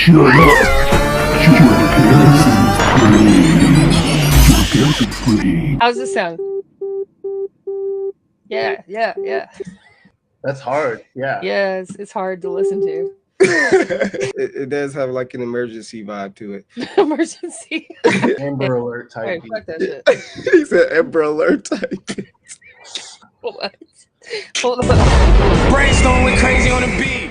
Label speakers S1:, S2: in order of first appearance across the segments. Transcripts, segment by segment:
S1: Shut up! Your guess is free.
S2: How's this sound? Yeah.
S3: That's hard. Yeah.
S2: Yeah, it's hard to listen to.
S4: It does have like an emergency vibe to it.
S2: Emergency.
S3: Amber Alert type.
S2: Alright, fuck that shit.
S4: He said Amber Alert type.
S2: What? Hold on.
S5: Brains going crazy on the beat.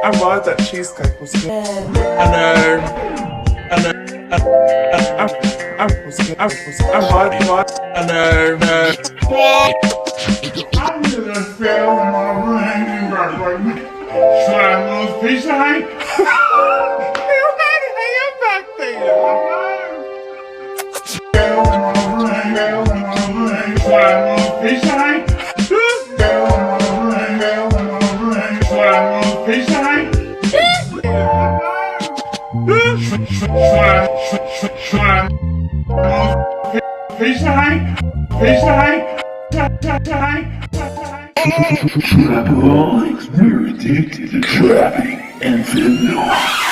S4: I bought that cheesecake was good. I
S1: Trapaholics, we're addicted to trapping and fentanyl.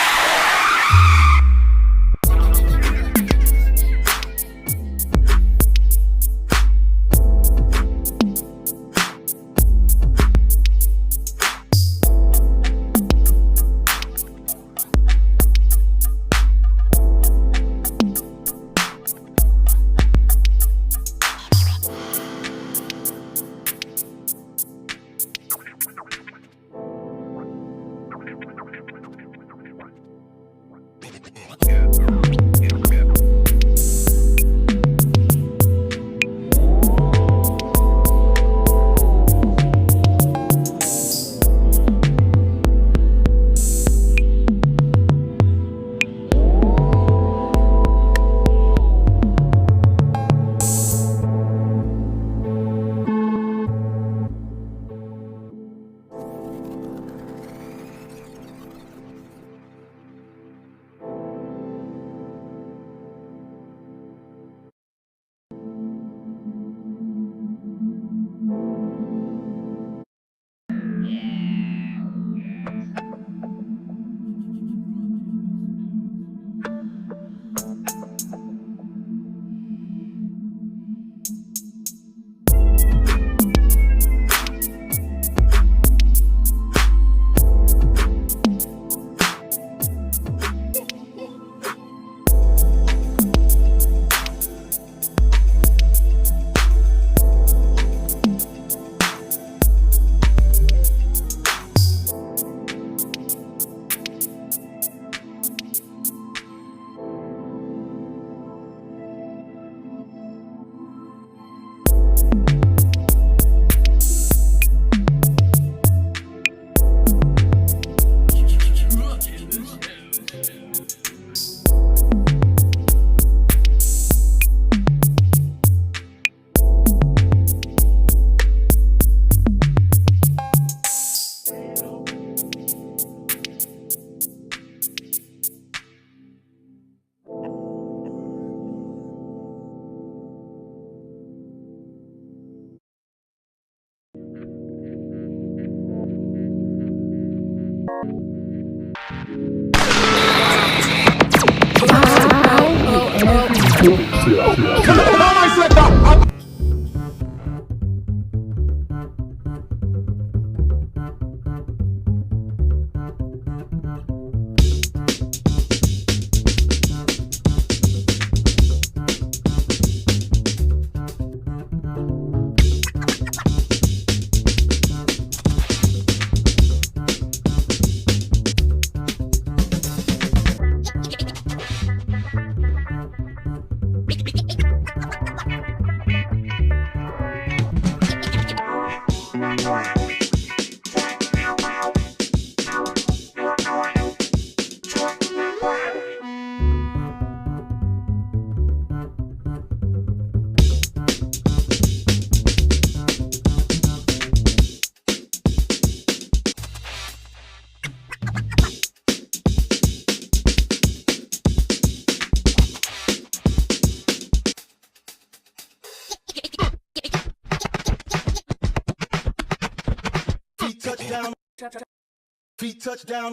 S5: Feet touch down.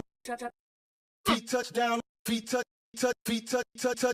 S5: Feet touch down. Feet touch. Feet touch.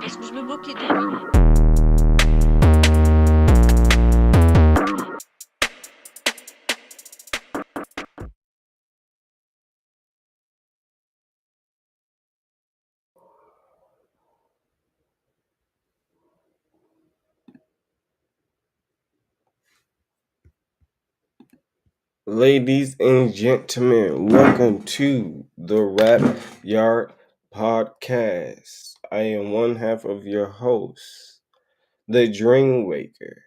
S6: parce que je me moquais de lui.
S4: Ladies and gentlemen, welcome to the Rap Yard Podcast. I am one half of your host, the Dreamwaker,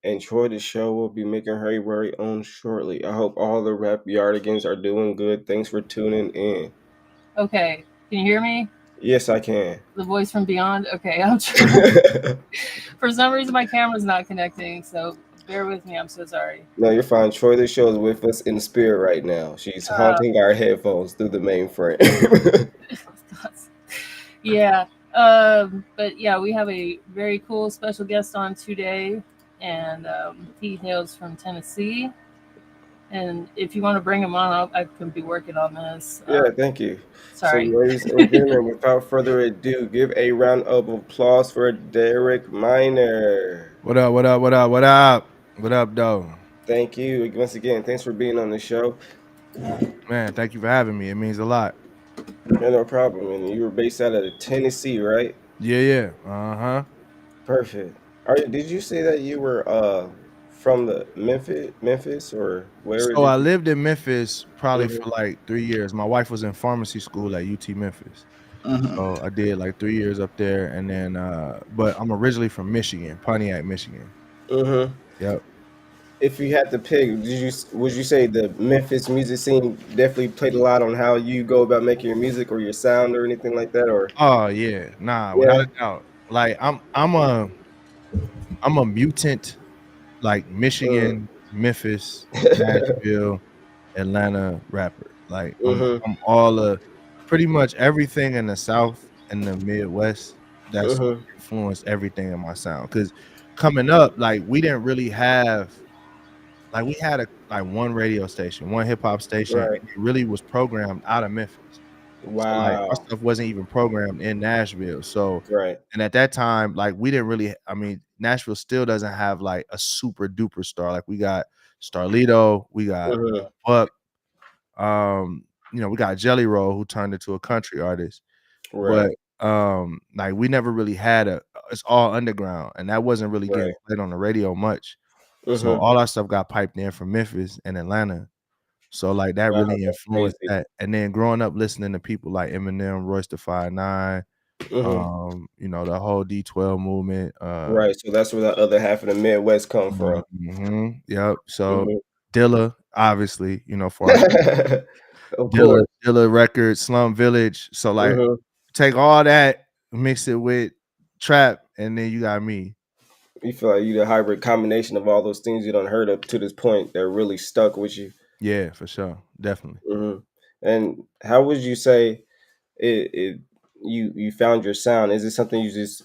S4: and troydashow will be making her very own shortly. I hope all the RAPYARDIGANS are doing good. Thanks for tuning in.
S2: Okay, can you hear me?
S4: Yes, I can.
S2: The voice from beyond? Okay, I'm trying. For some reason, my camera's not connecting, so bear with me. I'm so sorry.
S4: No, you're fine. troydashow is with us in spirit right now. She's haunting our headphones through the mainframe.
S2: Yeah, but yeah, we have a very cool special guest on today, and he hails from Tennessee. And if you want to bring him on, I can be working on this.
S4: Yeah, thank you. So,
S2: Sorry.
S4: ladies and gentlemen, without further ado, give a round of applause for Derek Miner.
S7: What up? What up? What up? What up? What up, though?
S4: Thank you once again. Thanks for being on the show.
S7: Man, thank you for having me. It means a lot.
S4: Yeah, no problem. And you were based out of Tennessee, right?
S7: Yeah. Uh-huh.
S4: Perfect. Did you say that you were from the Memphis, or where
S7: So
S4: did
S7: I
S4: you?
S7: lived in Memphis probably
S4: Mm-hmm.
S7: for like 3 years. My wife was in pharmacy school at UT Memphis.
S1: Mm-hmm.
S7: So I did like 3 years up there. And then but I'm originally from Michigan, Pontiac, Michigan.
S4: Mm-hmm.
S7: Yep.
S4: If you had to pick, would you say the Memphis music scene definitely played a lot on how you go about making your music or your sound or anything like that? Or
S7: Oh yeah. Nah, without
S4: yeah.
S7: a doubt. Like I'm a mutant, like
S4: Mm.
S7: Michigan, Memphis, Nashville, Atlanta rapper. Like
S4: Mm-hmm.
S7: I'm all pretty much everything in the South and the Midwest that's
S4: Mm-hmm.
S7: influenced everything in my sound. Cause coming up, like we didn't really have like we had like one radio station, one hip hop station, and
S4: Right.
S7: it really was programmed out of Memphis. So like our
S4: Wow.
S7: stuff wasn't even programmed in Nashville. So
S4: Right.
S7: and at that time, like we didn't really, I mean, Nashville still doesn't have like a super duper star. Like we got Starlito, we got
S4: Mm-hmm.
S7: Buck, we got Jelly Roll who turned into a country artist.
S4: Right.
S7: But like we never really had it's all underground and that wasn't really getting
S4: Right.
S7: played on the radio much. So
S4: Mm-hmm.
S7: all our stuff got piped in from Memphis and Atlanta. So like that
S4: Wow,
S7: really
S4: that's
S7: influenced
S4: crazy.
S7: that. And then growing up listening to people like Eminem, Royce the 5'9",
S4: Mm-hmm.
S7: the whole D12 movement.
S4: Right. So that's where the other half of the Midwest come from.
S7: Yep. So
S4: Mm-hmm.
S7: Dilla, obviously, for our
S4: Of course.
S7: Dilla Records, Slum Village. So like
S4: Mm-hmm.
S7: take all that, mix it with trap, and then you got me.
S4: You feel like you the hybrid combination of all those things you done heard up to this point that really stuck with you.
S7: Yeah, for sure. Definitely.
S4: Mm-hmm. And how would you say you found your sound? Is it something you just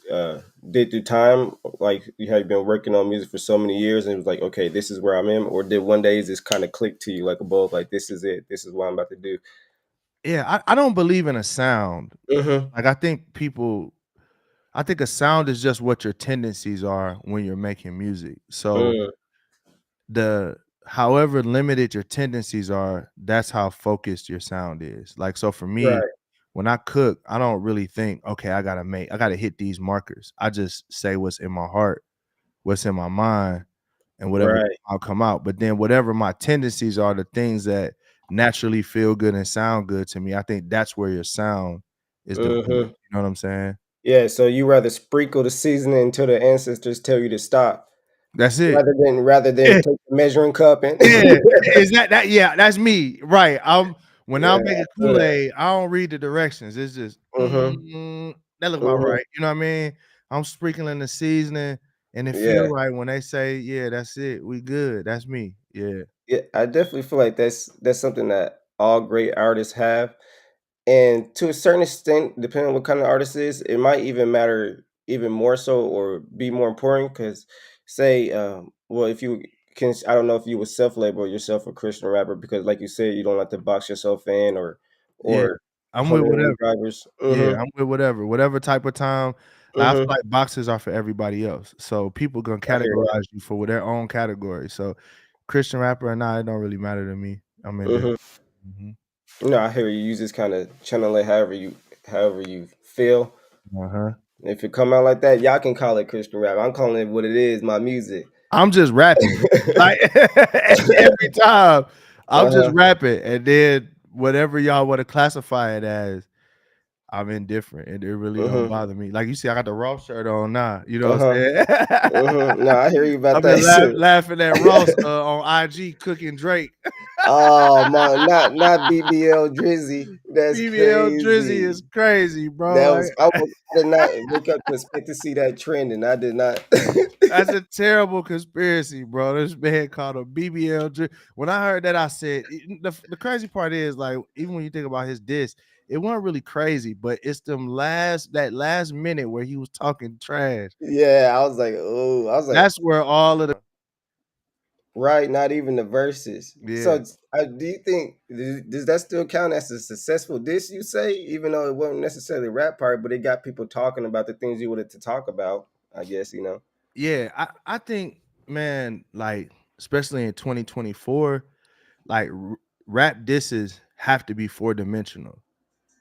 S4: did through time? Like you had been working on music for so many years and it was like, okay, this is where I'm in, or did one day just kind of click to you like a bulb, like this is it, this is what I'm about to do?
S7: Yeah, I don't believe in a sound.
S4: Mm-hmm.
S7: Like I think a sound is just what your tendencies are when you're making music. So
S4: Mm.
S7: however limited your tendencies are, that's how focused your sound is. Like so for me,
S4: Right.
S7: when I cook, I don't really think, okay, I gotta hit these markers. I just say what's in my heart, what's in my mind, and whatever
S4: Right.
S7: I'll come out. But then whatever my tendencies are, the things that naturally feel good and sound good to me, I think that's where your sound is developed. You
S4: Mm-hmm.
S7: know what I'm saying?
S4: Yeah, so you rather sprinkle the seasoning until the ancestors tell you to stop,
S7: That's it.
S4: rather than take the measuring cup and
S7: Yeah, is that yeah, that's me, right. When
S4: yeah,
S7: I'm
S4: I
S7: making
S4: feel that.
S7: Kool-Aid, I don't read the directions. It's just,
S4: Mm-hmm.
S7: that look about
S4: Mm-hmm.
S7: right. You know what I mean? I'm sprinkling the seasoning and it feel
S4: Yeah.
S7: right when they say, "Yeah, that's it. We good." That's me. Yeah.
S4: Yeah, I definitely feel like that's something that all great artists have. And to a certain extent, depending on what kind of artist it is, it might even matter even more so or be more important because say, well, if you can, I don't know if you would self-label yourself a Christian rapper because like you said, you don't like to box yourself in
S7: Yeah.
S4: or
S7: I'm with
S4: hold any
S7: whatever.
S4: drivers.
S7: Yeah,
S4: Mm-hmm.
S7: I'm with whatever. Whatever type of time. Like, I feel
S4: Mm-hmm.
S7: like boxes are for everybody else. So people gonna
S4: I hear that.
S7: categorize you for their own category. So Christian rapper or not, it don't really matter to me. I'm indifferent.
S4: Mm-hmm.
S7: Mhm.
S4: No, I hear you. You just kind of channel it however you feel.
S7: Uh-huh.
S4: If it come out like that, y'all can call it Christian rap. I'm calling it what it is, my music.
S7: I'm just rapping. Like every time I'm just
S4: Uh-huh.
S7: rapping. And then whatever y'all want to classify it as, I'm indifferent. And it really don't
S4: Mhm.
S7: bother me. Like you see, I got the Ross shirt on now. You know what I'm
S4: Uh-huh.
S7: saying?
S4: No, I hear you about
S7: I've
S4: that
S7: been
S4: shit.
S7: laughing at Ross on IG cooking Drake.
S4: Oh my, not BBL Drizzy. That's
S7: BBL Drizzy
S4: crazy.
S7: is crazy, bro.
S4: That
S7: Like
S4: was I did not wake up to expect to see that trend, and I did not.
S7: that's a terrible conspiracy, bro. This man called a BBL Drizzy. When I heard that, I said the crazy part is like even when you think about his diss, it wasn't really crazy, but it's that last minute where he was talking trash.
S4: Yeah, I was like, oh, I was like,
S7: That's where all of the
S4: Right, not even the verses.
S7: Yeah.
S4: So, do you think does that still count as a successful diss? You say, even though it wasn't necessarily a rap part, but it got people talking about the things you wanted to talk about. I guess you know.
S7: Yeah, I think, man, like especially in 2024, like rap disses have to be four-dimensional.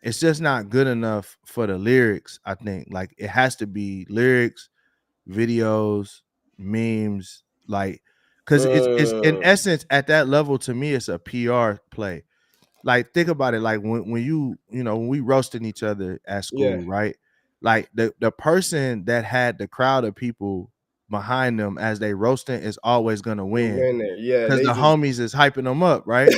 S7: It's just not good enough for the lyrics, I think. Like it has to be lyrics, videos, memes, like because it's in
S4: Mm,
S7: essence at that level to me, it's a PR play. Like think about it, like when you know when we roasting each other at
S4: yeah,
S7: school, right? Like the person that had the crowd of people behind them as they roasting is always gonna
S4: you've
S7: win
S4: been there. Yeah,
S7: because
S4: they
S7: the
S4: just
S7: homies is hyping them up, right?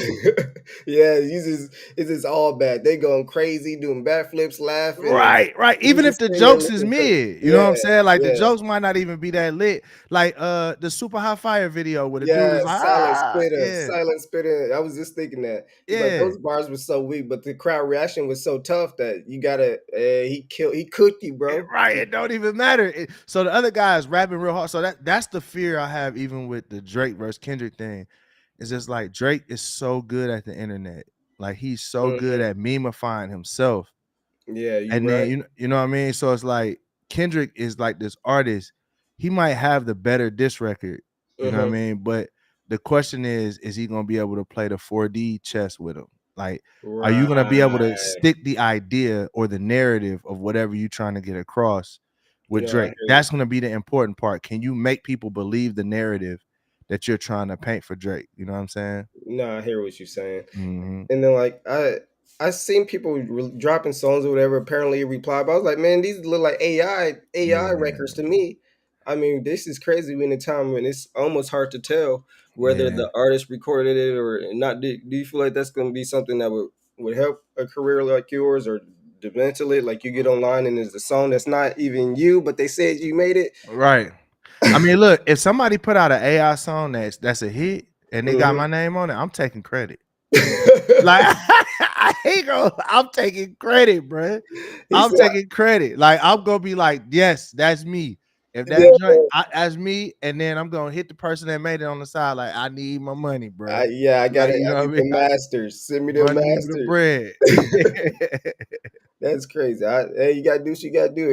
S4: yeah, it's just all bad. They going crazy, doing backflips, laughing, and
S7: Right.
S4: you
S7: Even if
S4: just
S7: the
S4: sitting there
S7: jokes is
S4: looking crazy.
S7: mid, you know what
S4: Yeah,
S7: I'm saying? Like the
S4: yeah.
S7: jokes might not even be that lit. Like the super high fire video where the dude
S4: Yeah,
S7: was like, ah, yeah,
S4: silent spitter. I was just thinking that. It's like
S7: yeah.
S4: those bars were so weak, but the crowd reaction was so tough that you gotta. He cooked you, bro.
S7: Right, it don't even matter. So the other guy is rapping real hard. So that's the fear I have even with the Drake versus Kendrick thing. It's just like Drake is so good at the internet. Like he's so good
S4: Mhm.
S7: at memifying himself.
S4: Yeah, you
S7: And then
S4: right.
S7: you know what I mean? So it's like Kendrick is like this artist. He might have the better diss record, you know what I
S4: Hmm.
S7: mean? But the question is he gonna be able to play the 4D chess with him? Like, are you gonna be able to
S4: Right.
S7: stick the idea or the narrative of whatever you're trying to get across with
S4: No, I
S7: Drake?
S4: hear you.
S7: That's gonna be the important part. Can you make people believe the narrative that you're trying to paint for Drake? You know what I'm saying?
S4: No, I hear what you're saying.
S7: Hmm.
S4: And then like I seen people dropping songs or whatever. Apparently, reply, but I was like, man, these look like AI
S7: Yeah,
S4: records to me. I mean, this is crazy. We in a time when it's almost hard to tell whether
S7: yeah.
S4: the artist recorded it or not. Do you feel like that's going to be something that would help a career like yours, or demental it? Like you get online and there's a song that's not even you, but they said you made it.
S7: Right. I mean, look, if somebody put out an AI song that's a hit and they got
S4: Hmm.
S7: my name on it, I'm taking credit. Like I ain't gonna, I'm taking credit, bro.
S4: He
S7: I'm
S4: said,
S7: taking credit. Like I'm gonna be like, yes, that's me. If that
S4: yeah,
S7: joint, that's me, and then I'm gonna hit the person that made it on the side. Like I need my money, bro.
S4: yeah, I got
S7: Like
S4: it.
S7: you
S4: I
S7: know what I
S4: need
S7: mean?
S4: the masters. Send me the
S7: Run me the
S4: masters.
S7: bread.
S4: That's crazy. Hey, you gotta do what you gotta do.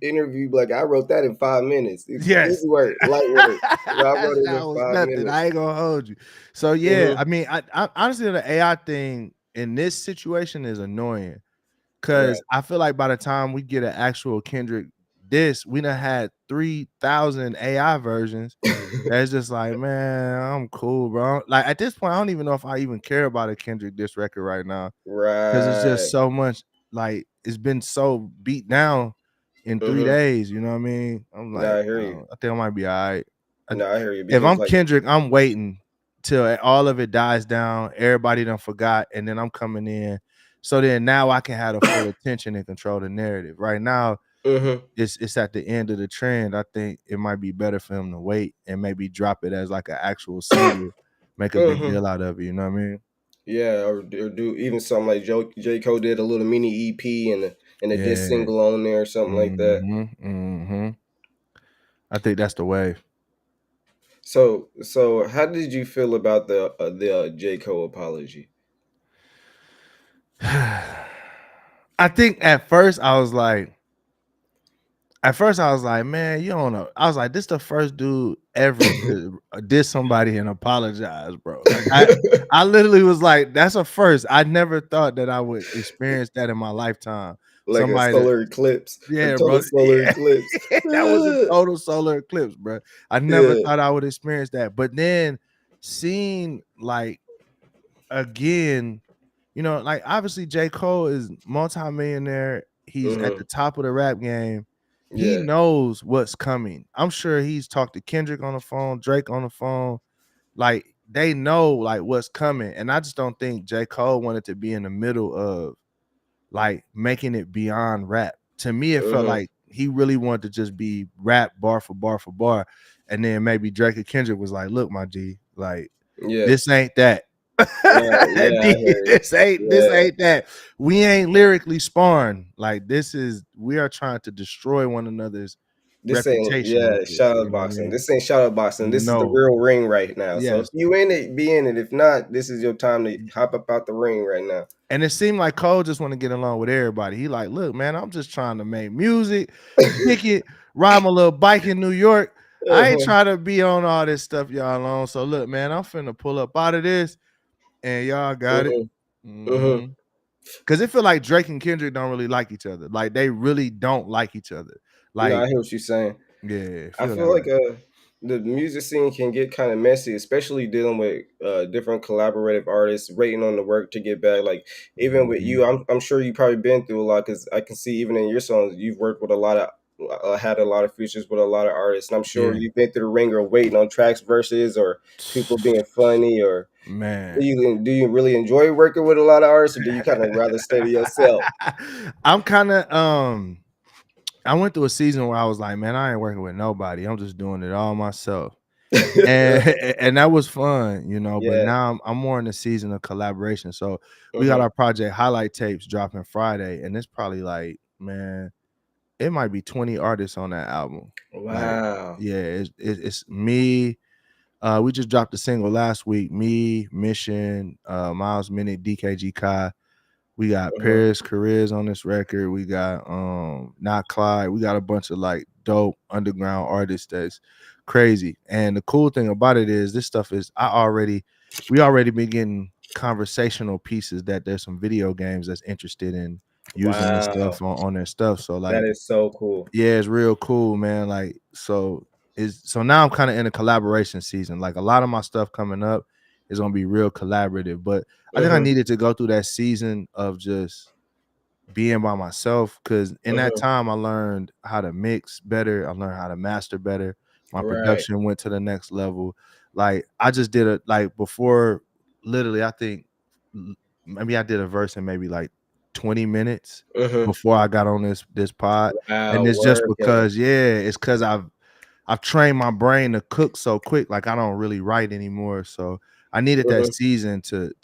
S4: Interview. Like I wrote that in 5 minutes.
S7: Yes.
S4: Easy work, light work. I wrote it
S7: That
S4: in
S7: was
S4: five
S7: nothing.
S4: minutes.
S7: I ain't gonna hold you. So yeah, I
S4: Hmm.
S7: mean, I honestly the AI thing in this situation is annoying
S4: Right.
S7: because I feel like by the time we get an actual Kendrick diss, we done had 3,000 AI versions. That's just like, man, I'm cool, bro. Like at this point, I don't even know if I even care about a Kendrick diss record right now because it's just
S4: Right.
S7: so much. Like it's been so beat down in three
S4: Hmm.
S7: days. You know what I mean? I'm
S4: No,
S7: like,
S4: I hear you.
S7: I think I might be all right.
S4: No, I hear you
S7: If
S4: because
S7: I'm
S4: like,
S7: Kendrick, I'm waiting till all of it dies down. Everybody done forgot, and then I'm coming in. So then now I can have the full attention and control the narrative. Right now,
S4: hmm
S7: it's at the end of the trend. I think it might be better for him to wait and maybe drop it as like an actual single, make a big
S4: hmm
S7: deal out of it. You know what I mean?
S4: yeah, or do even something like J. Cole did a little mini EP and a diss
S7: Yeah.
S4: single on there or something like that.
S7: I think that's the way.
S4: So how did you feel about the J. Cole apology?
S7: I think at first I was like, man, you don't know. I was like, this the first dude ever to diss somebody and apologize, bro. Like I literally was like, that's a first. I never thought that I would experience that in my lifetime.
S4: Like a
S7: Somebody that,
S4: solar eclipse, a
S7: yeah,
S4: total
S7: bro.
S4: solar
S7: Yeah.
S4: eclipse.
S7: That was a total solar eclipse, bro. I never
S4: Yeah.
S7: thought I would experience that. But then seeing like again, you know, like obviously J. Cole is multimillionaire. He's at
S4: Mhm.
S7: the top of the rap game. He
S4: Yeah.
S7: knows what's coming. I'm sure he's talked to Kendrick on the phone, Drake on the phone. Like they know like what's coming. And I just don't think J. Cole wanted to be in the middle of like making it beyond rap. To me, it felt
S4: Mhm.
S7: like he really wanted to just be rap bar for bar for bar. And then maybe Drake and Kendrick was like, look, my G, like
S4: Yeah.
S7: this ain't that.
S4: No, yeah, I hear you. Yeah.
S7: This ain't that. We ain't lyrically sparring. Like we are trying to destroy one another's
S4: This ain't
S7: reputation with it.
S4: shadow
S7: You know what I
S4: boxing.
S7: mean?
S4: This ain't shadow boxing. This is the
S7: No.
S4: real ring right now. So if
S7: Yes.
S4: you in it, be in it. If not, this is your time to hop up out the ring right now.
S7: And it seemed like Cole just want to get along with everybody. He like, look, man, I'm just trying to make music, kick it, ride my little bike in New York. I ain't trying to be on all this stuff y'all on. So look, man, I'm finna pull up out of this, and y'all got it. Because it feel like Drake and Kendrick don't really like each other. Like they really don't like each other.
S4: No, I
S7: Like,
S4: hear what you're saying.
S7: yeah,
S4: I
S7: feel
S4: feel
S7: that
S4: like
S7: way.
S4: the music scene can get kind of messy, especially dealing with different collaborative artists, waiting on the work to get back. Like even with you, I'm sure you probably been through a lot because I can see even in your songs you've worked with a lot of had a lot of features with a lot of artists, and I'm sure
S7: Yeah.
S4: you've been through the ringer waiting on tracks, verses, or people being funny. Or
S7: Man,
S4: do you really enjoy working with a lot of artists, or do you kind of rather stay to yourself?
S7: I'm kind of I went through a season where I was like, man, I ain't working with nobody. I'm just doing it all myself. And and that was fun, you know. But
S4: Yeah.
S7: now I'm more in the season of collaboration. So we got our project highlight tapes dropping Friday, and it's probably like, man, it might be 20 artists on that album. Like,
S4: Wow.
S7: yeah, it's me. We just dropped a single last week. Me, Mission, Miles Minute, DKG Kai. We got Paris Careers on this record. We got Not Clyde. We got a bunch of like dope underground artists that's crazy. And the cool thing about it is this stuff is we already been getting conversational pieces that there's some video games that's interested in using this stuff on their stuff. So like
S4: that is so cool.
S7: yeah, it's real cool, man. Like so now I'm kind of in a collaboration season. Like a lot of my stuff coming up is gonna be real collaborative, but I think I needed to go through that season of just being by myself because in that time I learned how to mix better. I learned how to master better. My production went to the next level. Like I just did it like before, literally, I think maybe I did a verse in maybe like 20 minutes before I got on this pod. And it's just because, it's because I've trained my brain to cook so quick. Like I don't really write anymore. So I needed that season to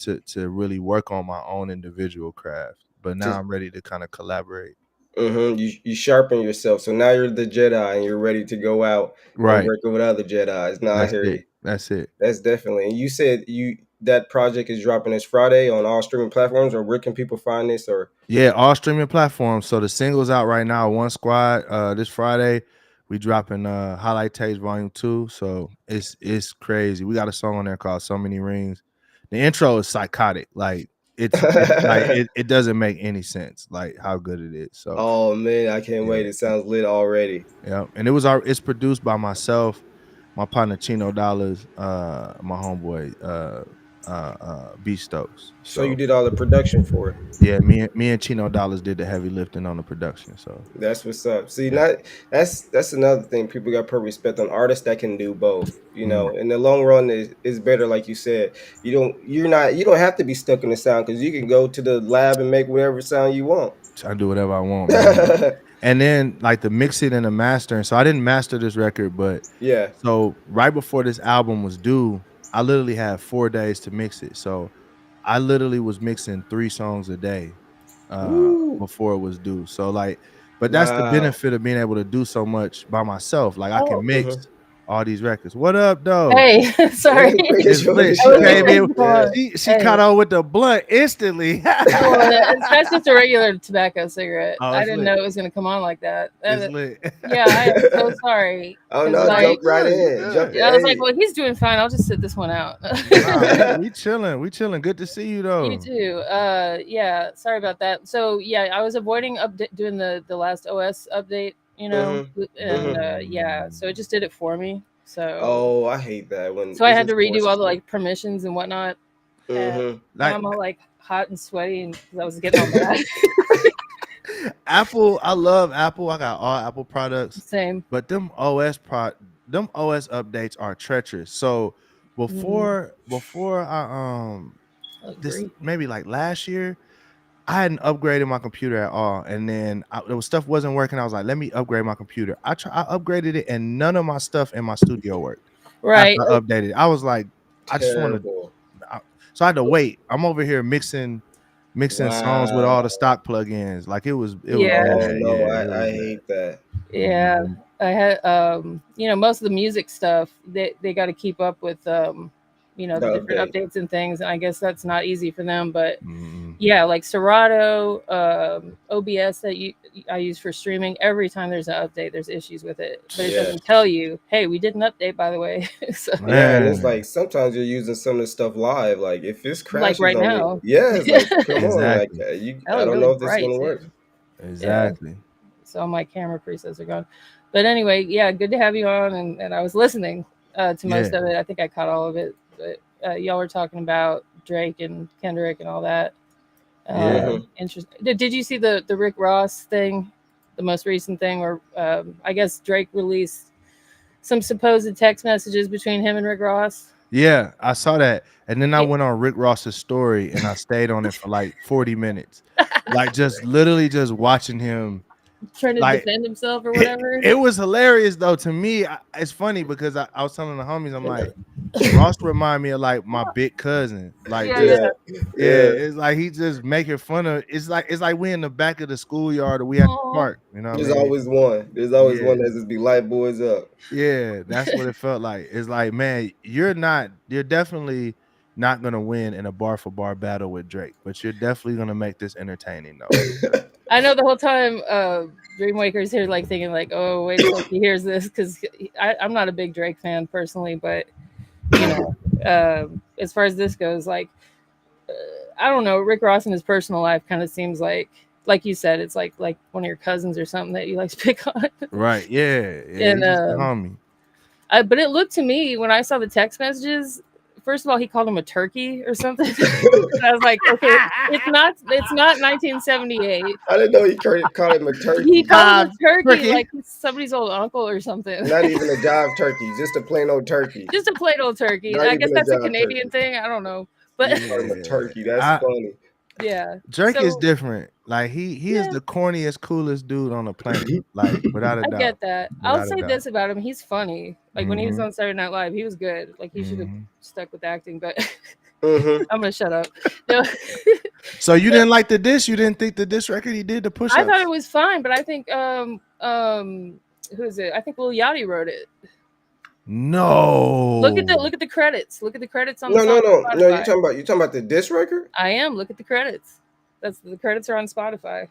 S7: really work on my own individual craft. But now I'm ready to kind of collaborate.
S4: You sharpen yourself, so now you're the Jedi and you're ready to go out and working with other Jedis. No, I hear you.
S7: That's it.
S4: That's definitely. And you said that project is dropping this Friday on all streaming platforms, or where can people find this? Or
S7: yeah, all streaming platforms. So the single's out right now. One Squad. This Friday, we dropping Highlight Tapes Volume 2. So it's crazy. We got a song on there called So Many Rings. The intro is psychotic. Like it's like it doesn't make any sense. Like how good it is. So
S4: oh man, I can't wait. It sounds lit already.
S7: Yeah, and it's produced by myself, my partner Chino Dollars, my homeboy B Stokes.
S4: So you did all the production for it.
S7: Yeah, me and Chino Dollars did the heavy lifting on the production. So
S4: that's what's up. See, that's another thing. People got to put respect on artists that can do both. You know, in the long run, is better. Like you said, you don't have to be stuck in the sound because you can go to the lab and make whatever sound you want.
S7: I do whatever I want, man. And then like the mixing and the mastering. So I didn't master this record, but
S4: yeah.
S7: So right before this album was due, I literally had 4 days to mix it. So I literally was mixing 3 songs a day before it was due. So like, but that's the benefit of being able to do so much by myself. Like I can mix all these records. What up, though?
S2: Hey, sorry.
S7: It's lit. She came in. She caught on with the blunt instantly.
S2: That's just a regular tobacco cigarette.
S7: Oh,
S2: I didn't
S7: lit.
S2: know it was gonna come on like that.
S7: It's lit.
S2: Yeah, I am so sorry.
S4: Oh no,
S2: like,
S4: jump right in. Jump
S2: I was like, well, he's doing fine. I'll just sit this one out.
S7: Nah, we chilling. We chilling. Good to see you though.
S2: You too. Yeah. Sorry about that. So yeah, I was avoiding doing the last OS update. You know, and yeah, so it just did it for me. So
S4: I hate that when.
S2: So I had to redo all the like permissions and whatnot. And
S7: Like,
S2: I'm all like hot and sweaty, and I was getting all that.
S7: Apple, I love Apple. I got all Apple products.
S2: Same.
S7: But them OS updates are treacherous. So before I this maybe like last year, I hadn't upgraded my computer at all, and then stuff wasn't working. I was like, let me upgrade my computer. I upgraded it, and none of my stuff in my studio worked.
S2: Right.
S7: After I updated, I was like, I just want to. So I had to wait. I'm over here mixing songs with all the stock plugins. Like it was
S2: Yeah.
S7: bad.
S4: Oh no, I hate that.
S2: Yeah. I had most of the music stuff they got to keep up with the different
S4: update.
S2: updates and things, and I guess that's not easy for them. But
S7: Mhm.
S2: yeah, like Serato, OBS that I use for streaming. Every time there's an update, there's issues with it, but it
S4: Yeah.
S2: doesn't tell you, hey, we did an update, by the way. So,
S4: Yeah, and it's
S7: Man.
S4: like sometimes you're using some of the stuff live. Like if this
S2: like
S4: crashes
S2: right
S4: on me,
S2: now,
S4: yeah, it's like come on, like
S7: Exactly.
S2: that
S4: I
S2: was
S4: don't
S2: really
S4: know if this is
S2: bright
S4: gonna work.
S2: too.
S7: Exactly.
S2: So my camera presets are gone. But anyway, yeah, good to have you on. And I was listening to most
S7: Yeah.
S2: of it. I think I caught all of it. But y'all were talking about Drake and Kendrick and all that.
S7: Yeah.
S2: Interesting. Did you see the Rick Ross thing, the most recent thing where I guess Drake released some supposed text messages between him and Rick Ross?
S7: Yeah, I saw that. And then I
S2: Yeah.
S7: went on Rick Ross's story and I stayed on it for like 40 minutes. Like just literally just watching him.
S2: Trying to
S7: Like
S2: defend himself or whatever.
S7: it was hilarious though to me. It's funny because I was telling the homies, I'm like, Ross remind me of like my big cousin. Like
S2: Yeah,
S7: just
S2: yeah.
S7: it's like he just making fun of. It's like we in the back of the schoolyard or we at the
S2: Aw.
S7: park. You know what I
S4: There's
S7: mean?
S4: always one. There's always
S7: Yeah.
S4: one that just be light boys up.
S7: Yeah, that's what it felt like. It's like, man, you're definitely not gonna win in a bar for bar battle with Drake, but you're definitely gonna make this entertaining though.
S2: I know the whole time Dreamwaker's here like thinking like, oh, wait till he hears this, because I'm not a big Drake fan personally, but as far as this goes, like I don't know, Rick Ross in his personal life kind of seems like you said, it's like one of your cousins or something that you like to pick on.
S7: Right? Yeah,
S2: And
S7: he's a homie.
S2: but it looked to me when I saw the text messages. First of all, he called him a turkey or something. And I was like, okay, it's not 1978.
S4: I didn't know he called him a turkey.
S2: He called him a turkey,
S7: turkey.
S2: like he's somebody's old uncle or something.
S4: Not even a jive turkey, just a plain old turkey.
S2: Just a plain old turkey.
S4: Not
S2: I guess
S4: even a
S2: that's a
S4: jive
S2: Canadian thing. I don't know, but
S4: Call him a turkey. That's funny.
S2: yeah,
S7: Drake is
S2: So-
S7: different. Like he is
S2: Yeah.
S7: the corniest, coolest dude on the planet. Like without a
S2: I
S7: doubt.
S2: get that.
S7: Without
S2: I'll
S7: a
S2: say
S7: doubt.
S2: this about him: he's funny. Like when he was
S7: Mhm.
S2: on Saturday Night Live, he was good. Like he should have stuck with acting. But
S4: Mhm.
S2: I'm gonna shut up. No.
S7: So you didn't like the diss? You didn't think the diss record he did the push
S2: I thought it was fine, but I think who is it? I think Lil Yachty wrote it.
S7: No.
S2: Look at the credits. Look at the credits on
S4: No.
S2: the song. on
S4: You're
S2: Spotify.
S4: talking about the diss record?
S2: I am. Look at the credits. The credits are on Spotify.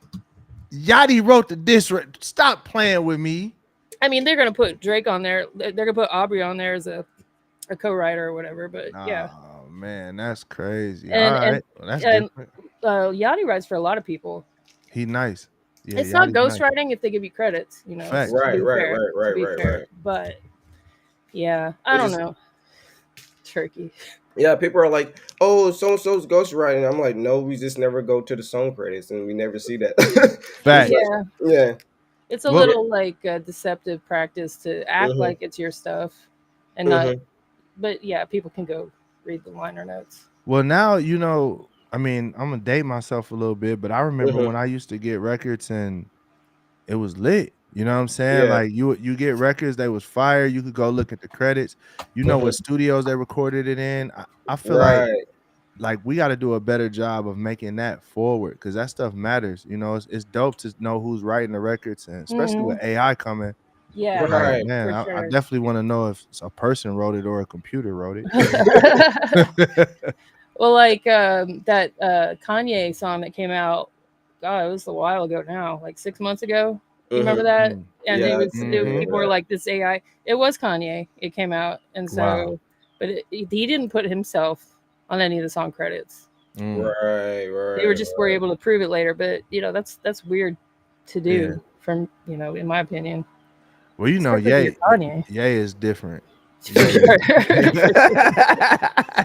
S7: Yachty wrote the diss record. Stop playing with me.
S2: I mean, they're gonna put Drake on there. They're gonna put Aubrey on there as a co-writer or whatever. But yeah.
S7: Oh man, that's crazy.
S2: And-
S7: All right,
S2: and-
S7: well, that's
S2: and-
S7: different.
S2: Yachty writes for a lot of people.
S7: He nice. Yeah,
S2: It's not
S7: Yachty's nice.
S2: ghostwriting if they give you credits, you know.
S7: Facts.
S2: to be
S4: Right.
S2: fair. But yeah, I don't know. Turkey.
S4: Yeah, people are like, "Oh, so and so's ghostwriting." I'm like, "No, we just never go to the song credits, and we never see that."
S7: Facts.
S2: Yeah,
S4: Yeah.
S2: it's a
S7: Well-
S2: little like a deceptive practice to act
S4: Mhm.
S2: like it's your stuff and not.
S4: Mhm.
S2: But yeah, people can go read the liner notes.
S7: Well, now you know. I mean, I'm gonna date myself a little bit, but I remember
S4: Mhm.
S7: when I used to get records and it was lit. You know what I'm saying?
S4: Yeah.
S7: Like you get records, they was fire. You could go look at the credits. You know what studios they recorded it in. I feel like we got to do a better job of making that forward because that stuff matters. You know, it's dope to know who's writing the records, and especially with AI coming.
S2: Yeah,
S4: Right.
S7: Like, man,
S2: for
S7: I
S2: sure.
S7: definitely want to know if a person wrote it or a computer wrote it.
S2: Well, like that Kanye song that came out, God, it was a while ago now, like 6 months ago. You remember that?
S7: Mm.
S2: And
S4: Yeah,
S2: people were like, this AI. It was Kanye. It came out, and so,
S7: Wow.
S2: but he didn't put himself on any of the song credits.
S7: Mm.
S4: Right.
S2: They were just were able to prove it later, but that's weird to do
S7: Yeah.
S2: from in my opinion.
S7: Well, you know,
S2: Especially if
S7: Ye
S2: you're Kanye.
S7: Ye is different.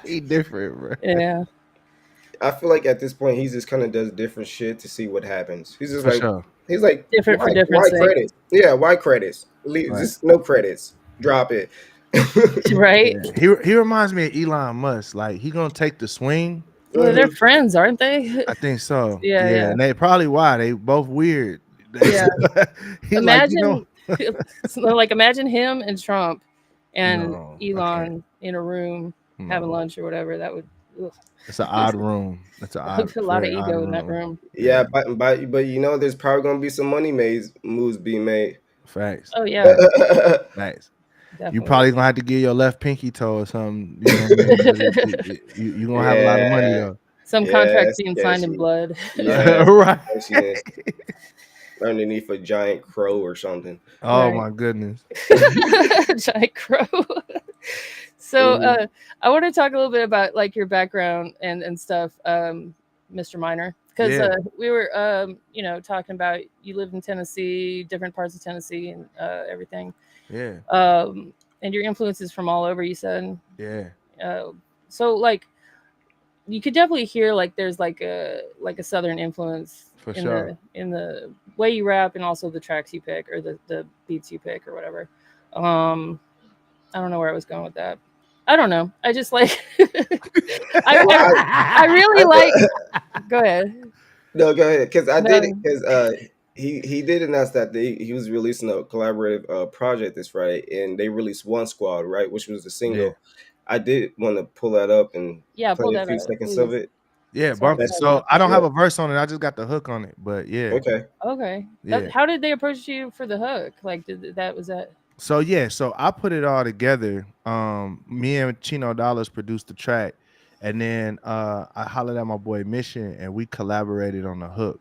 S7: He different, bro.
S2: Yeah.
S4: I feel like at this point, he just kind of does different shit to see what happens. He's just
S7: For
S4: like,
S7: sure.
S4: he's like,
S2: Different for
S4: why,
S2: different
S4: why
S2: sake.
S4: credits? Yeah, why credits? Leave,
S7: Right.
S4: just no credits. Drop it.
S2: Right.
S7: Yeah. He reminds me of Elon Musk. Like he gonna take the swing.
S2: Well, they're friends, aren't they?
S7: I think so.
S2: Yeah.
S7: And they probably why they both weird.
S2: Yeah.
S7: He
S2: Imagine,
S7: like, you know,
S2: like imagine him and Trump and
S7: No, I
S2: Elon in a room having
S7: no.
S2: lunch or whatever. That would
S7: It's an odd room. It's an odd,
S2: a lot of
S7: very odd
S2: ego in that room.
S4: Yeah, but you know, there's probably gonna be some moves being made.
S7: Facts.
S2: Oh yeah,
S7: Facts.
S2: definitely.
S7: You probably gonna have to give your left pinky toe or something. You know what I mean? You gonna have a lot of money though.
S2: Some contracts being signed in blood.
S4: Yeah,
S7: Right.
S4: Underneath a giant crow or something.
S7: Oh
S2: Right.
S7: my goodness.
S2: Giant crow. So I want to talk a little bit about like your background and stuff, Mr. Minor, because we were talking about you live in Tennessee, different parts of Tennessee, and everything.
S7: Yeah.
S2: And your influences from all over, you said.
S7: Yeah.
S2: So like you could definitely hear like there's like a Southern influence
S7: For sure.
S2: in the way you rap and also the tracks you pick or the beats you pick or whatever. I don't know where I was going with that. I don't know. I just like I really like. Go ahead.
S4: No, go ahead. Because I did it because he did announce that he was releasing a collaborative project this Friday, and they released One Squad, right, which was the single.
S7: Yeah.
S4: I did want to pull that up and play a few seconds of it.
S7: Yeah, so I don't have a verse on it. I just got the hook on it, but yeah.
S2: Okay.
S7: Yeah.
S2: How did they approach you for the hook? Like, was that?
S7: So yeah, so I put it all together. Me and Chino Dollars produced the track, and then I hollered at my boy Mission, and we collaborated on the hook.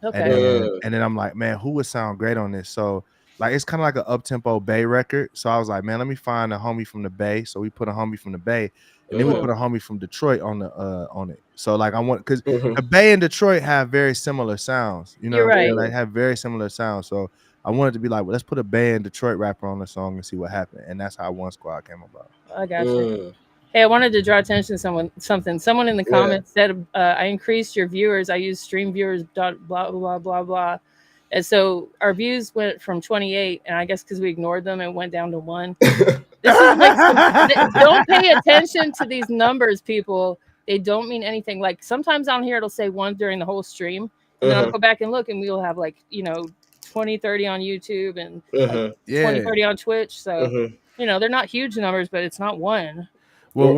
S2: Okay.
S7: And then I'm like, man, who would sound great on this? So like it's kind of like an up-tempo Bay record. So I was like, man, let me find a homie from the Bay. So we put a homie from the Bay, and then we put a homie from Detroit on it. So like I want, because the Bay and Detroit have very similar sounds. You know,
S2: you're right.
S7: They have very similar sounds. So I wanted to be like, well, let's put a Bay and Detroit rapper on the song and see what happened. And that's how One Squad came about.
S2: I got you. Hey, I wanted to draw attention to something. Someone in the comments said, I increased your viewers. I use stream viewers, blah, blah, blah, blah. And so our views went from 28, and I guess because we ignored them, it went down to 1. This is like don't pay attention to these numbers, people. They don't mean anything. Like sometimes on here, it'll say 1 during the whole stream. And then I'll go back and look, and we'll have like, 20, 30 on YouTube and 20, 30 on Twitch. So, they're not huge numbers, but it's not 1.
S7: Well,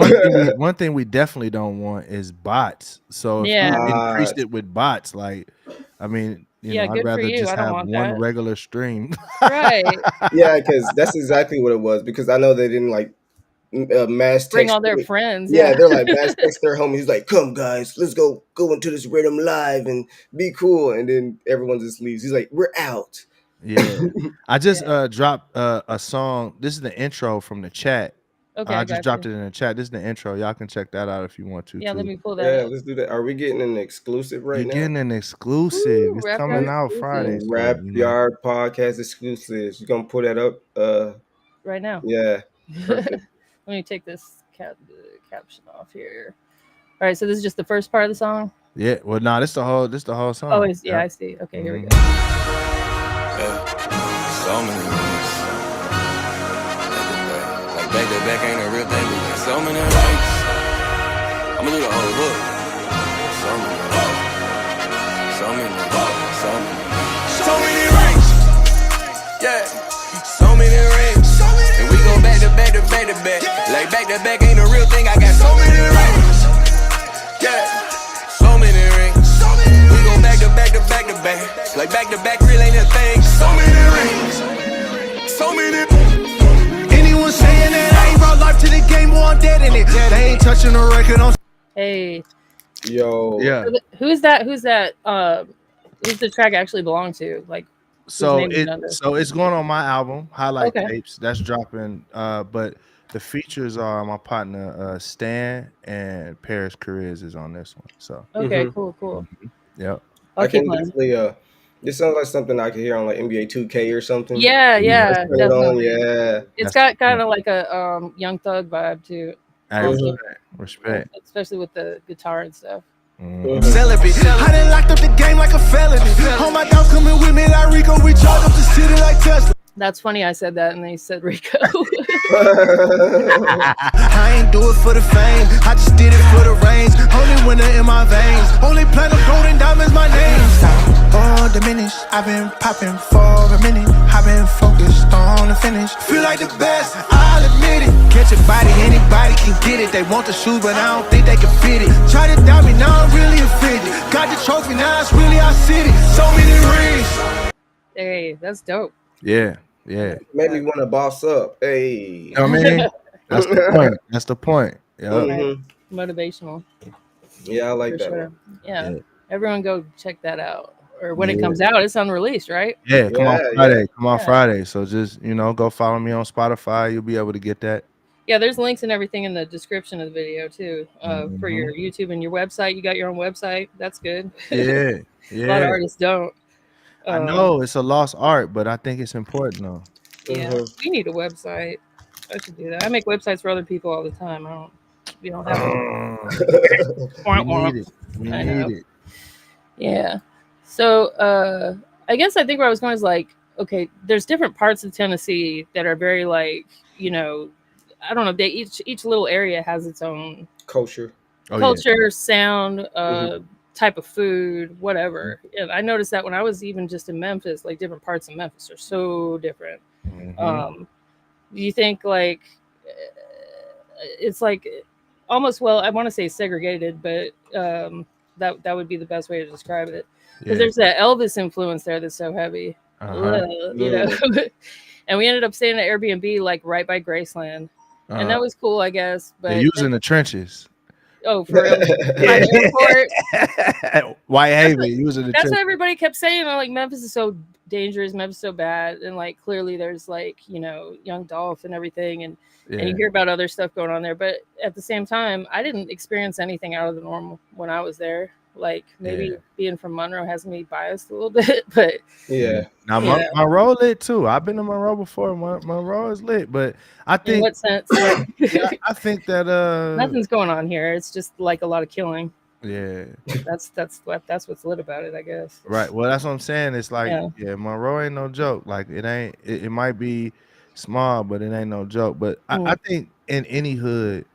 S7: one thing we definitely don't want is bots. So if you increased it with bots, like, I mean, I'd rather just have one regular stream.
S2: Right.
S4: Yeah, because that's exactly what it was. Because I know they didn't like mass
S2: bring
S4: text
S2: all their friends.
S4: Yeah, they're like mass text their homies. Like, come guys, let's go into this rhythm live and be cool. And then everyone just leaves. He's like, we're out.
S7: Yeah, I just dropped a song. This is the intro from the chat.
S2: Okay,
S7: I just dropped it in the chat. This is the intro. Y'all can check that out if you want to.
S2: Yeah, let me pull that.
S4: Yeah, let's do that. Are we getting an exclusive right now?
S7: You're getting an exclusive.
S2: Ooh,
S7: it's coming out Friday.
S4: Rap Yard podcast exclusives. You gonna put that up?
S2: Right now.
S4: Yeah. Perfect.
S2: Let me take this caption off here. All right, so this is just the first part of the song.
S7: Yeah. Well, no, this the whole song.
S2: Oh, yeah, I see. Okay, here we go.
S5: So many ways. Like back to back ain't a real thing. We got so many ways. I'ma do the whole book. So many ways. So many ways. So many rings. Yeah. So many rings. And we go back to back to back to back. Like back to back ain't a real thing. I got so many rings. Yeah. So many rings. We go back to back to back to back. Like back to back really ain't a thing. So many rings. So many. Anyone saying that I ain't brought life to the game, boy, I'm dead in it. They ain't touching the record on.
S2: Hey.
S4: Yo.
S7: Yeah.
S2: So who's that? Who's the track actually belong to? Like,
S7: so it's going on my album, Highlight Tapes. That's dropping. But the features are my partner Stan and Paris Careers is on this one. So
S2: okay, cool.
S7: Yep.
S4: I can definitely this sounds like something I could hear on like NBA 2K or something.
S2: Yeah, definitely. It's got kind of like a Young Thug vibe too.
S7: Respect.
S2: Especially with the guitar and stuff.
S5: Celebrity. I done locked up the game like a felony. All my dogs coming with me like Rico. We charge up the city like Tesla.
S2: That's funny. I said that and they said Rico.
S5: I ain't do it for the fame. I just did it for the reins. Only winner in my veins. Only platinum, golden diamonds, my name. All diminished. I've been popping for a minute. I've been focused on the finish. Feel like the best, I'll admit it. Catch a body, anybody can get it. They want the shoes, but I don't think they can fit it. Try to doubt me, now I'm really offended. Got the trophy, now it's really our city. So many rings.
S2: Hey, that's dope.
S7: Yeah. Yeah.
S4: Made me want to boss up. Hey.
S7: You know what I mean? That's the point. That's the point. Yeah.
S4: Mhm.
S2: Motivational.
S4: Yeah, I like
S2: For
S4: that
S2: sure.
S4: one.
S2: Yeah.
S7: Yeah.
S2: Everyone go check that out. Or when it
S7: Yeah.
S2: comes out, it's unreleased, right?
S7: Yeah, come on
S4: Yeah,
S7: Friday.
S4: yeah.
S7: Come on
S2: Yeah.
S7: Friday. So just go follow me on Spotify. You'll be able to get that.
S2: Yeah, there's links and everything in the description of the video too, for
S7: Mhm.
S2: your YouTube and your website. You got your own website. That's good.
S7: Yeah,
S2: A lot of
S7: yeah.
S2: artists don't.
S7: I know it's a lost art, but I think it's important though.
S2: Yeah,
S4: Mhm.
S2: we need a website. I should do that. I make websites for other people all the time. I don't. We don't have one.
S7: We
S2: Womp womp.
S7: need it. We
S2: I
S7: need
S2: know.
S7: it.
S2: Yeah. So I guess I think where I was going is like, okay, there's different parts of Tennessee that are very like, I don't know, they each little area has its own
S4: Culture.
S7: Oh
S2: culture, sound,
S4: Mhm.
S2: type of food, whatever. And I noticed that when I was even just in Memphis, like different parts of Memphis are so different.
S7: yeah.
S2: Do you think like it's like almost, well, I want to say segregated, but that would be the best way to describe it, because
S7: Yeah.
S2: there's that Elvis influence there that's so heavy.
S7: Uh-huh.
S2: You know. And we ended up staying at Airbnb like right by Graceland, and that was cool, I guess.
S7: They're
S2: But
S7: using the trenches.
S2: oh, for real, by the airport.
S7: Whitehaven using the
S2: That's
S7: trenches.
S2: what everybody kept saying. Like Memphis is so dangerous, Memphis is so bad, and like clearly there's like young Dolph and everything, and you hear about other stuff going on there. But at the same time, I didn't experience anything out of the normal when I was there. Like maybe being from Monroe has me biased a little bit, but
S4: Yeah.
S7: Now Monroe lit too. I've been to Monroe before. Monroe is lit, but I
S2: in
S7: think
S2: what sense?
S7: I think that
S2: Nothing's going on here. It's just like a lot of killing.
S7: yeah.
S2: That's what's lit about it, I guess.
S7: Right. Well, that's what I'm saying. It's like,
S2: Yeah.
S7: Monroe ain't no joke. Like it ain't. It might be small, but it ain't no joke. But I think in any hood,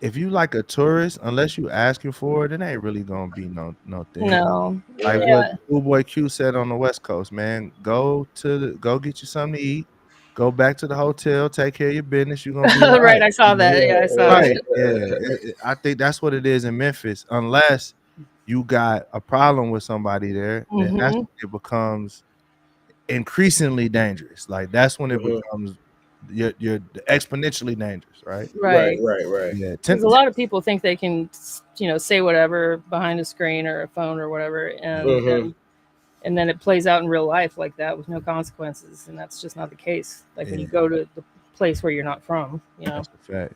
S7: if you like a tourist, unless you asking for it, it ain't really gonna be no thing.
S2: No.
S7: Like
S2: Yeah.
S7: what Schoolboy Q said on the West Coast, man. Go get you something to eat. Go back to the hotel. Take care of your business. You're gonna be all
S2: Right, I saw that. Yeah, I saw
S7: right.
S2: that.
S7: Yeah, I think that's what it is in Memphis. Unless you got a problem with somebody there, then that's when it becomes increasingly dangerous. Like that's when it becomes you're exponentially dangerous, right?
S2: Right.
S7: Yeah,
S2: Because a lot of people think they can, say whatever behind a screen or a phone or whatever, and then it plays out in real life like that with no consequences, and that's just not the case. Like when you go to the place where you're not from,
S7: That's a fact.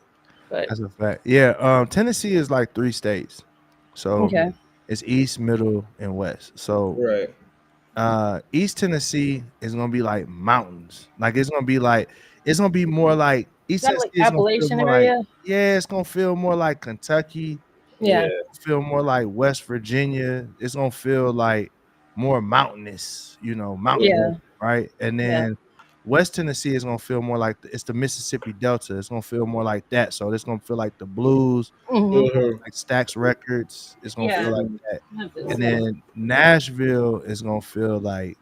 S2: But
S7: That's a fact. Yeah, Tennessee is like 3 states, so it's East, Middle, and West. So East Tennessee is gonna be like mountains. Like it's gonna be more like East Tennessee
S2: like Appalachian area.
S7: It's gonna feel more like Kentucky.
S2: Yeah.
S7: Feel more like West Virginia. It's gonna feel like more mountainous, mountain, right? And then West Tennessee is gonna feel more like it's the Mississippi Delta. It's gonna feel more like that. So it's gonna feel like the blues, like Stax Records. It's gonna feel like that. And then Nashville is gonna feel like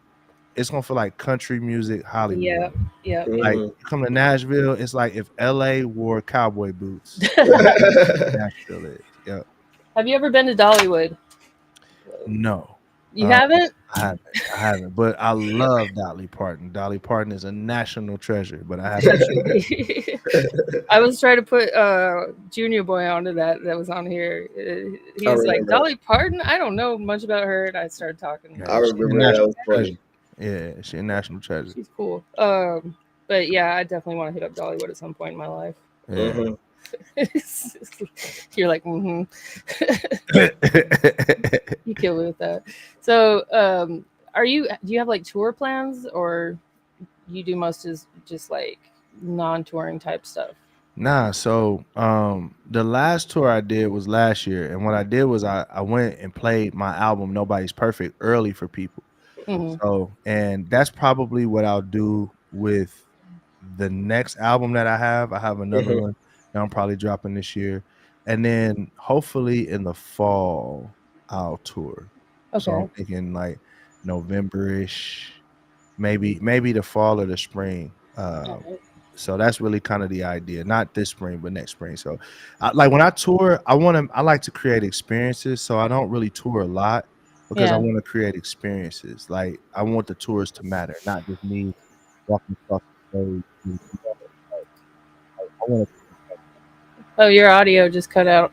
S7: country music, Hollywood.
S2: Yeah.
S7: Like you come to Nashville, it's like if LA wore cowboy boots. Nashville is. Yeah.
S2: Have you ever been to Dollywood?
S7: No.
S2: You haven't?
S7: I haven't. But I love Dolly Parton. Dolly Parton is a national treasure, but I haven't.
S2: I was trying to put Junior Boy onto that was on here. He was like, Dolly Parton? I don't know much about her. And I started talking.
S4: I remember that was funny.
S7: Yeah, she's a national treasure.
S2: She's cool. But yeah, I definitely want to hit up Dollywood at some point in my life.
S7: Yeah.
S2: You're like, You kill me with that. So, do you have like tour plans, or you do most is just like non-touring type stuff?
S7: Nah, so the last tour I did was last year, and what I did was I went and played my album Nobody's Perfect early for people. So, and that's probably what I'll do with the next album that I have. I have another one that I'm probably dropping this year, and then hopefully in the fall I'll tour. So I'm thinking like November-ish, maybe the fall or the spring. So that's really kind of the idea, not this spring, but next spring. So like when I tour, I like to create experiences. So I don't really tour a lot because I want to create experiences. Like I want the tours to matter, not just me walking across the stage. And, I want to.
S2: Oh, your audio just cut out.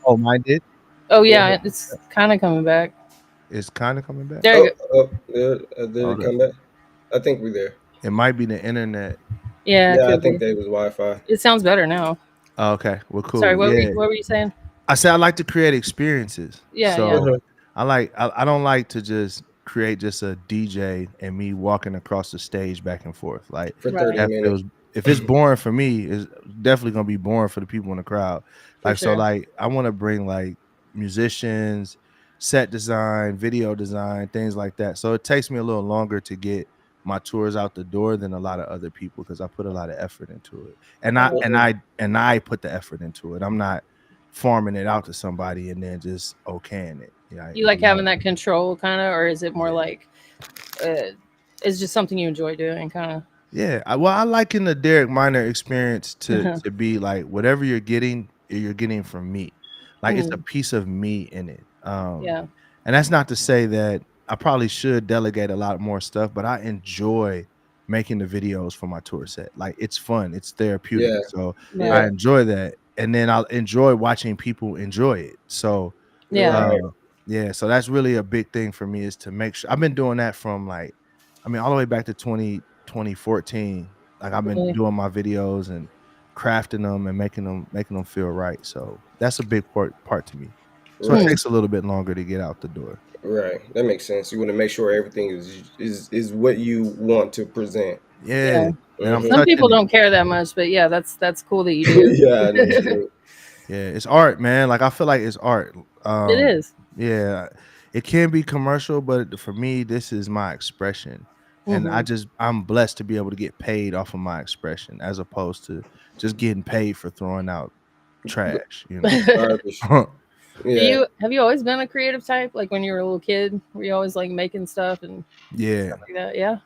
S7: Oh, mine did.
S2: Oh yeah, it's kind of coming back.
S7: It's kind of coming back.
S2: There you go.
S4: Did it
S7: Hold up.
S4: come back? I think we're there.
S7: It might be the internet.
S2: Yeah, it
S4: Yeah, I
S2: could
S4: think
S2: be.
S4: that was Wi-Fi.
S2: It sounds better now.
S7: Oh, okay. Well, cool.
S2: Sorry,
S7: Yeah.
S2: what were you saying?
S7: I said I like to create experiences.
S2: Yeah,
S7: So
S2: yeah.
S4: Mhm.
S7: I don't like to just create just a DJ and me walking across the stage back and forth. Like
S4: For
S2: Right.
S4: 30
S7: that
S4: minutes.
S7: feels, if it's boring for me, it's definitely gonna be boring for the people in the crowd.
S2: For
S7: Like so,
S2: sure.
S7: like I want to bring like musicians, set design, video design, things like that. So it takes me a little longer to get my tours out the door than a lot of other people because I put a lot of effort into it. And I
S2: Right.
S7: and I put the effort into it. I'm not farming it out to somebody and then just okaying it. Yeah,
S2: You like having that control, kind of, or is it more
S7: Yeah.
S2: like it's just something you enjoy doing, kind of?
S7: Yeah, I liken the Derek Minor experience to be like whatever you're getting from me. Like it's a piece of me in it.
S2: Yeah.
S7: And that's not to say that I probably should delegate a lot more stuff, but I enjoy making the videos for my tour set. Like it's fun, it's therapeutic.
S4: Yeah.
S7: So
S2: Yeah.
S7: I enjoy that. And then I'll enjoy watching people enjoy it. So
S2: Yeah.
S4: Right.
S7: yeah, so that's really a big thing for me is to make sure I've been doing that from like, I mean, all the way back to 2014. Like I've been
S2: Really?
S7: doing my videos and crafting them and making them feel right. So that's a big part to me. So it
S4: Right.
S7: takes a little bit longer to get out the door.
S4: Right. That makes sense. You want to make sure everything is what you want to present.
S7: Yeah. And I'm
S4: Mhm.
S2: Some people
S7: touching it.
S2: don't care that much, but yeah, that's cool that you do.
S4: Yeah, I know. Shit.
S7: Yeah, it's art, man. Like I feel like it's art.
S2: It is.
S7: Yeah, it can be commercial, but for me, this is my expression. And I'm blessed to be able to get paid off of my expression as opposed to just getting paid for throwing out trash, you know.
S4: Garbage.
S2: Do
S4: Yeah.
S2: have you always been a creative type? Like when you were a little kid, were you always like making stuff and
S7: Yeah.
S2: stuff like that? Yeah.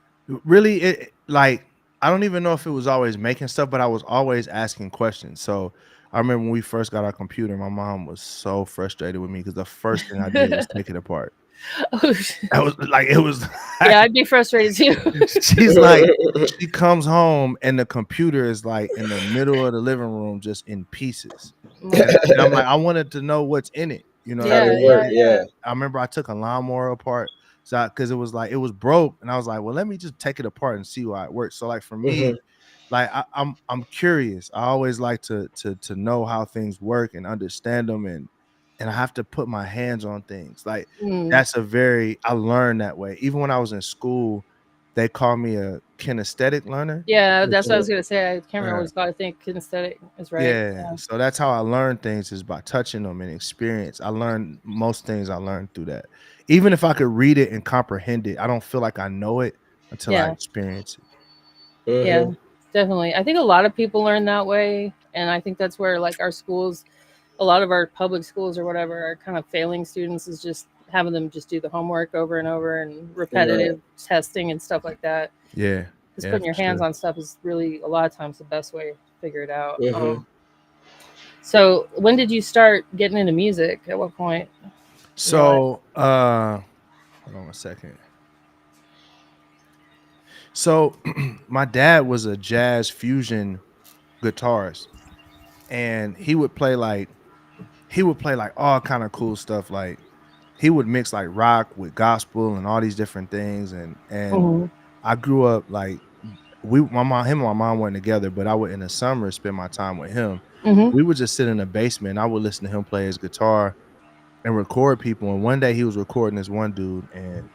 S7: Really, it like I don't even know if it was always making stuff, but I was always asking questions. So I remember when we first got our computer, my mom was so frustrated with me because the first thing I did was take it apart.
S2: Oh, shit.
S7: That was like it was
S2: Yeah, I'd be frustrated too.
S7: she's like, she comes home and the computer is like in the middle of the living room, just in pieces. And I'm like, I wanted to know what's in it. You know,
S2: Yeah,
S4: How it work? Yeah.
S7: I remember I took a lawnmower apart, so because it was like it was broke, and I was like, well, let me just take it apart and see why it works. So like for me, like I'm curious. I always like to know how things work and understand them, and I have to put my hands on things. Like that's I learned that way. Even when I was in school, they call me a kinesthetic learner.
S2: Yeah, that's what I was gonna say. I can't remember what it's called. I think kinesthetic is right.
S7: Yeah, so that's how I learn things is by touching them and experience. I learned most things I learned through that. Even if I could read it and comprehend it, I don't feel like I know it until I
S2: Yeah.
S7: experience it.
S2: Yeah, definitely. I think a lot of people learn that way, and I think that's where like our schools, a lot of our public schools or whatever, are kind of failing students is just having them just do the homework over and over and repetitive testing and stuff like that.
S7: Yeah,
S2: Just putting your hands on stuff is really a lot of times the best way to figure it out. So when did you start getting into music? At what point?
S7: So hold on a second. So my dad was a jazz fusion guitarist, and he would play like all kind of cool stuff. Like he would mix like rock with gospel and all these different things. And I grew up like him and my mom weren't together, but I would in the summer spend my time with him. We would just sit in the basement. I would listen to him play his guitar and record people. And one day he was recording this one dude, and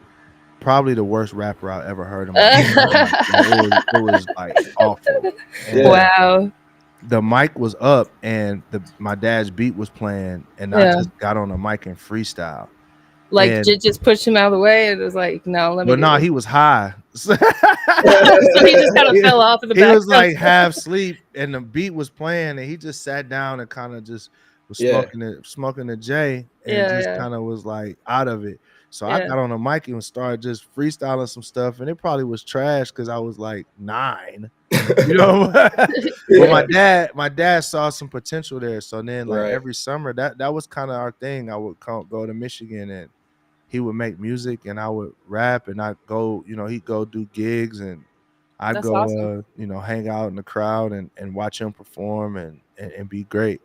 S7: probably the worst rapper I ever heard in my life. It was like awful. And
S2: wow.
S7: the mic was up and my dad's beat was playing, and I just got on the mic and freestyle.
S2: Like
S7: And,
S2: just pushed him out of the way. It was like, no, let me.
S7: but no, he was high. So
S2: he just kind of fell off in the
S7: he
S2: back.
S7: was like half asleep, and the beat was playing, and he just sat down and kind of just was smoking the J, and just kind of was like out of it. So I got on the mic and started just freestyling some stuff, and it probably was trash because I was like 9, you know. But my dad saw some potential there. So then, like every summer, that was kind of our thing. I would go to Michigan, and he would make music, and I would rap, and I'd go, he'd go do gigs, and I
S2: That's
S7: go,
S2: awesome.
S7: hang out in the crowd and watch him perform and be great.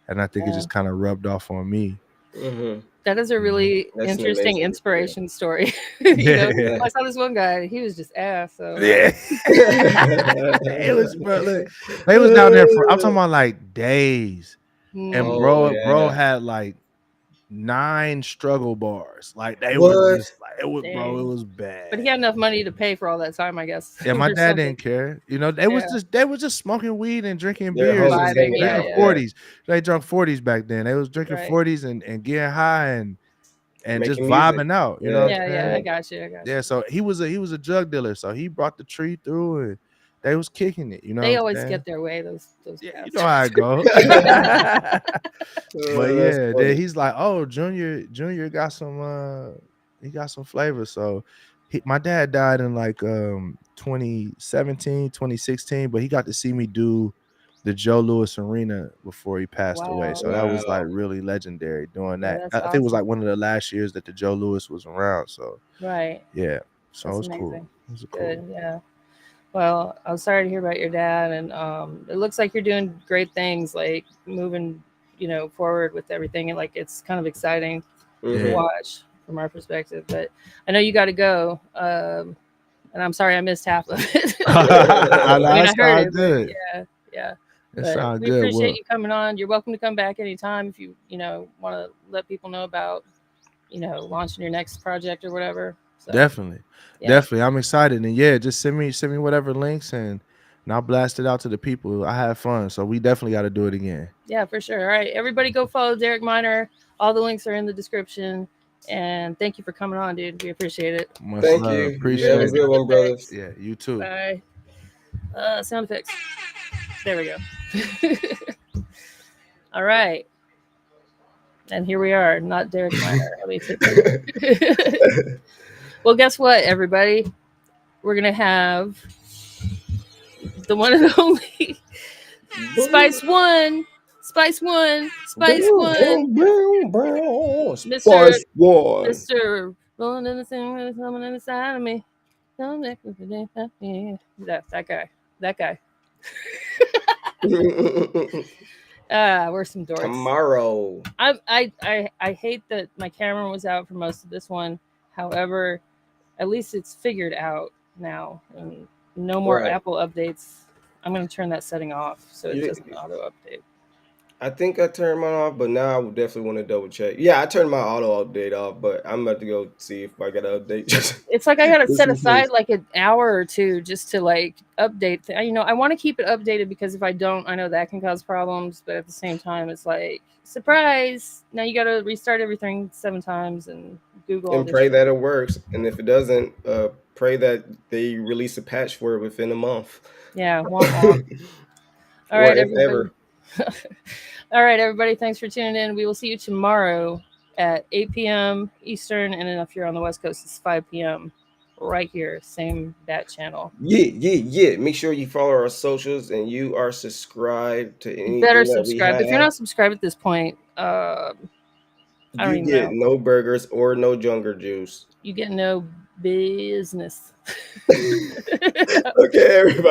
S7: And I think it
S2: Yeah.
S7: just kind of rubbed off on me.
S4: Mm-hmm.
S2: That is a really
S4: That's an
S2: interesting
S4: amazing
S2: inspiration story.
S7: Yeah.
S2: I saw this one guy, he was just ass. So
S7: Yeah. It was, bro. Look, they was down there for. I'm talking about like days, and
S4: Oh,
S7: bro
S4: yeah.
S7: had like 9 struggle bars. Like they were
S4: What?
S7: just like it was, bro. It
S2: Dang.
S7: was bad.
S2: But he had enough money to pay for all that time, I guess.
S7: Yeah, my
S2: or
S7: dad
S2: something.
S7: didn't care. They was just smoking weed and drinking
S4: Their
S7: beers
S4: whole
S7: and
S2: Vibing,
S4: intent was
S2: yeah,
S7: drinking
S4: just
S2: yeah.
S4: that.
S7: 40s. They drunk 40s back then. They was drinking
S2: Right.
S7: 40s and getting high and just
S4: Making music.
S7: vibing out. You know what
S2: Yeah,
S7: I'm
S2: yeah,
S7: saying?
S2: I got you.
S7: Yeah, so he was a drug dealer. So he brought the tree through and they was kicking it. You know
S2: They
S7: what I'm
S2: always
S7: saying?
S2: get their way, those
S7: Yeah, you
S2: bastards.
S7: know how it go. But
S4: That's
S7: yeah,
S4: funny.
S7: then he's like, oh, Junior got some he got some flavor. So my dad died in like 2017, 2016, but he got to see me do the Joe Louis Arena before he passed away. So that was like
S4: Wow.
S7: really legendary doing
S2: Yeah,
S7: that.
S2: that's
S7: I think it was
S2: awesome.
S7: like one of the last years that the Joe Louis was around. So
S2: Right.
S7: yeah. So
S2: That's
S7: it was cool.
S2: amazing.
S7: It was
S2: Good.
S7: cool.
S2: Yeah. Well, I'm sorry to hear about your dad, and it looks like you're doing great things, like moving, forward with everything, and like it's kind of exciting to
S7: Yeah.
S2: watch from our perspective. But I know you got to go, and I'm sorry I missed half of it. I mean, I
S7: That
S2: heard
S7: sounds
S2: it,
S7: good.
S2: but yeah.
S7: That
S2: But
S7: sounds
S2: we
S7: good.
S2: appreciate
S7: Well,
S2: you coming on. You're welcome to come back anytime if you want to let people know about launching your next project or whatever. So,
S7: definitely.
S2: yeah.
S7: Definitely. I'm excited. And yeah, just send me whatever links and I'll blast it out to the people. I had fun. So we definitely got to do it again.
S2: Yeah, for sure. All right, everybody go follow Derek Miner. All the links are in the description. And thank you for coming on, dude. We appreciate it.
S7: Much
S4: Thank
S7: love.
S4: you.
S7: Appreciate
S4: You have a
S7: it.
S4: good one, brothers.
S7: Yeah, you too.
S2: Bye. Sound effects. There we go. All right. And here we are, not Derek Miner. Let me take that. Well, guess what, everybody? We're going to have the one and only Spice One. Spice One. Spice One.
S4: Spice One.
S2: Mr. Rolling in the thing with someone inside of me. That guy. That guy. We're some dorks.
S4: Tomorrow.
S2: I hate that my camera was out for most of this one. However, at least it's figured out now. And no more
S4: Right.
S2: Apple updates. I'm going to turn that setting off so it
S4: You-
S2: doesn't auto update.
S4: I think I turned mine off, but now I would definitely want to double check. Yeah, I turned my auto update off, but I'm about to go see if I got an update.
S2: It's like I got to
S4: Just
S2: set
S4: in
S2: aside
S4: case.
S2: like an hour or two just to like update. I want to keep it updated because if I don't, I know that can cause problems. But at the same time, it's like, surprise. Now you got to restart everything 7 times and Google all
S4: And
S2: this
S4: pray
S2: shit.
S4: that it works. And if it doesn't, pray that they release a patch for it within a month.
S2: Yeah. Womp womp. All
S4: Or
S2: right,
S4: if
S2: everybody.
S4: ever.
S2: All right, everybody. Thanks for tuning in. We will see you tomorrow at 8 p.m. Eastern. And if you're on the West Coast, it's 5 p.m. right here. Same bat channel.
S4: Yeah. Make sure you follow our socials and you are subscribed to anything
S2: Better
S4: that we
S2: subscribe.
S4: have.
S2: If you're not subscribed at this point, I don't
S4: You
S2: even
S4: get
S2: know.
S4: no burgers or no Jungle Juice.
S2: You get no business.
S4: Okay, everybody.